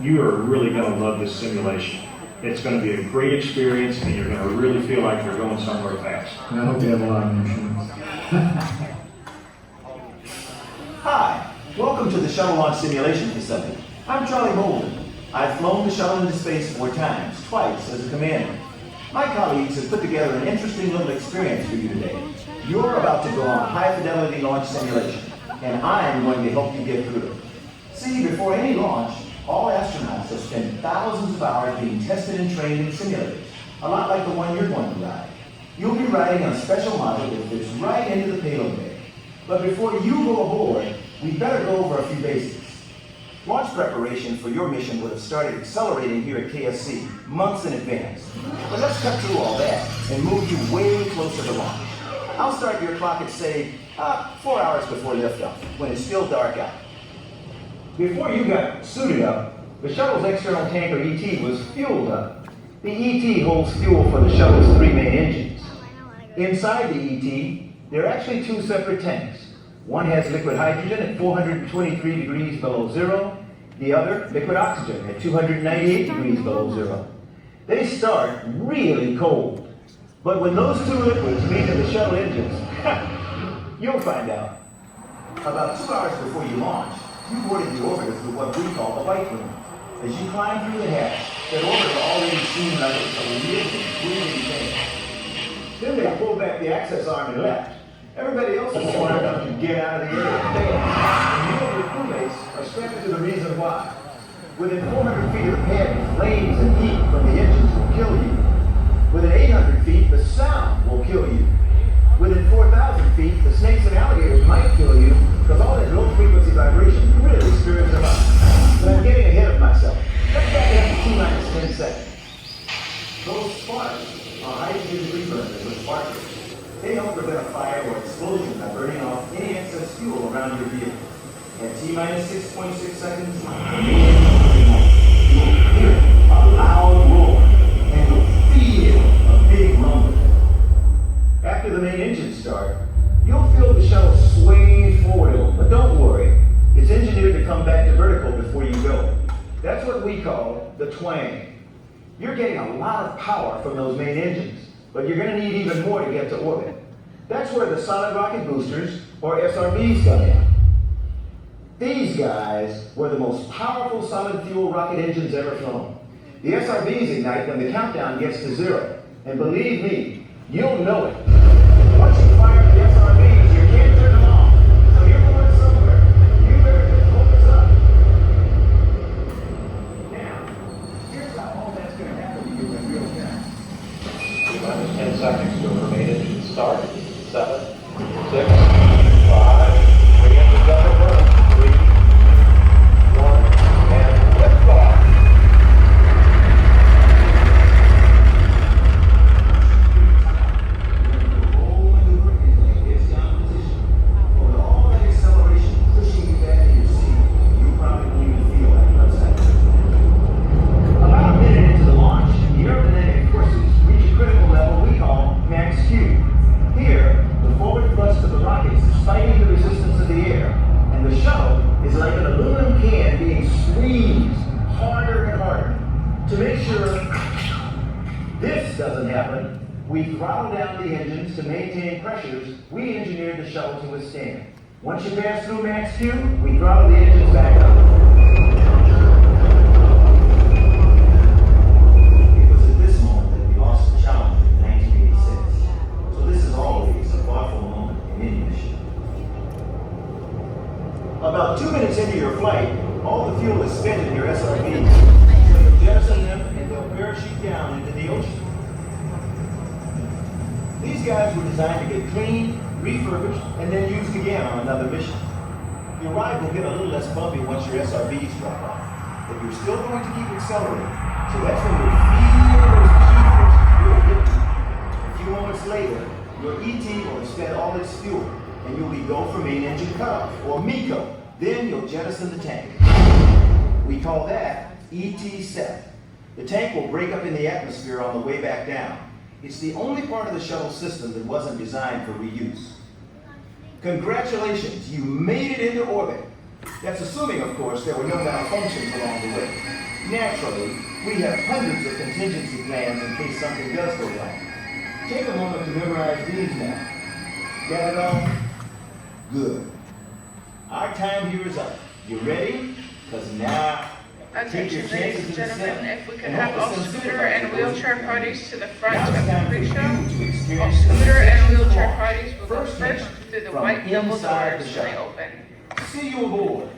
you are really going to love this simulation. It's going to be a great experience, and you're going to really feel like you're going somewhere fast. And I hope you have a lot of insurance. Hi, welcome to the Shuttle Launch Simulation Facility. I'm Charlie Bolden. I've flown the shuttle into space 4 times, twice as a commander. My colleagues have put together an interesting little experience for you today. You're about to go on a high-fidelity launch simulation, and I'm going to help you get through it. See, before any launch, all astronauts have spent thousands of hours being tested and trained in simulators, a lot like the one you're going to ride. You'll be riding on a special module that fits right into the payload bay. But before you go aboard, we'd better go over a few basics. Launch preparation for your mission would have started accelerating here at KSC months in advance. But let's cut through all that and move you way closer to launch. I'll start your clock at, say, 4 hours before liftoff, when it's still dark out. Before you got suited up, the shuttle's external tank, or ET, was fueled up. The ET holds fuel for the shuttle's 3 main engines. Inside the ET, there are actually 2 separate tanks. One has liquid hydrogen at 423 degrees below zero, the other liquid oxygen at 298 degrees below zero. They start really cold, but when those 2 liquids meet in the shuttle engines, you'll find out. About 2 hours before you launch, you boarded the orbiter through what we call the white room. As you climb through the hatch, that orbiter already seemed like it was a living, breathing thing. Then they pulled back the access arm and left. Everybody else is lined up to get out of the area fast, and you and your crewmates are strapped to the reason why. Within 400 feet of the pad, flames and heat from the engines will kill you. Within 800 feet, the sound will kill you. Within 4,000 feet, the snakes and alligators might kill you, because all that low-frequency vibration really stirs them up. But I'm getting ahead of myself. Let's back it up to T-minus 10 seconds. Those sparks are hydrogen reburners with sparklers. They help prevent a fire or explosion by burning off any excess fuel around your vehicle. At T-minus 6.6 seconds, the main engine will ignite. You'll hear a loud roar, and you'll feel a big rumble. After the main engines start, you'll feel the shuttle sway forward a little, but don't worry. It's engineered to come back to vertical before you go. That's what we call the twang. You're getting a lot of power from those main engines, but you're going to need even more to get to orbit. That's where the solid rocket boosters, or SRBs, come in. These guys were the most powerful solid fuel rocket engines ever flown. The SRBs ignite when the countdown gets to 0. And believe me, you'll know it. Once you fire the SRBs, you can't turn them off. So you're going somewhere. You better just focus up. Now, here's how all that's going to happen to you in real time. Minus 10 seconds to a main engine start. 7, 6, 5, 3 engines up and running. 3, 1, and liftoff. It's down position. With all that acceleration pushing you back in your seat, you probably won't even feel like you're upside down. About a minute into the launch, the aerodynamic forces reach a critical level we call max Q. Here, the forward thrust of the rockets is fighting the resistance of the air, and the shuttle is like an aluminum can being squeezed harder and harder. To make sure this doesn't happen, we throttle down the engines to maintain pressures we engineered the shuttle to withstand. Once you pass through max Q, we throttle the engines back up. It was at this moment that we lost the Challenger in 1986. So this is always a thoughtful moment in any mission. About 2 minutes into your flight, all the fuel is spent in your SRBs. So you'll jettison them and they'll parachute down into the ocean. These guys were designed to get cleaned, refurbished, and then used again on another mission. Your ride will get a little less bumpy once your SRBs drop off, but you're still going to keep accelerating. So that's when you'll feel those G-forces really hit you. A few moments later, your ET will have spent all its fuel, and you'll be go for main engine cutoff, or MECO. Then you'll jettison the tank. We call that ET set. The tank will break up in the atmosphere on the way back down. It's the only part of the shuttle system that wasn't designed for reuse. Congratulations, you made it into orbit. That's assuming, of course, there were no malfunctions along the way. Naturally, we have hundreds of contingency plans in case something does go wrong. Take a moment to memorize these now. Got it all? Good. Our time here is up. You ready? Because now, take your Attention, ladies chances and in the gentlemen, Senate. if we could And have hope all to send scooter supervisors and to those wheelchair people. parties to the front Now it's of the time for pre-show. you to All experience scooter and sensation wheelchair walk. parties will go First first hand through the from white double inside doors the when they shuttle. open. See you aboard.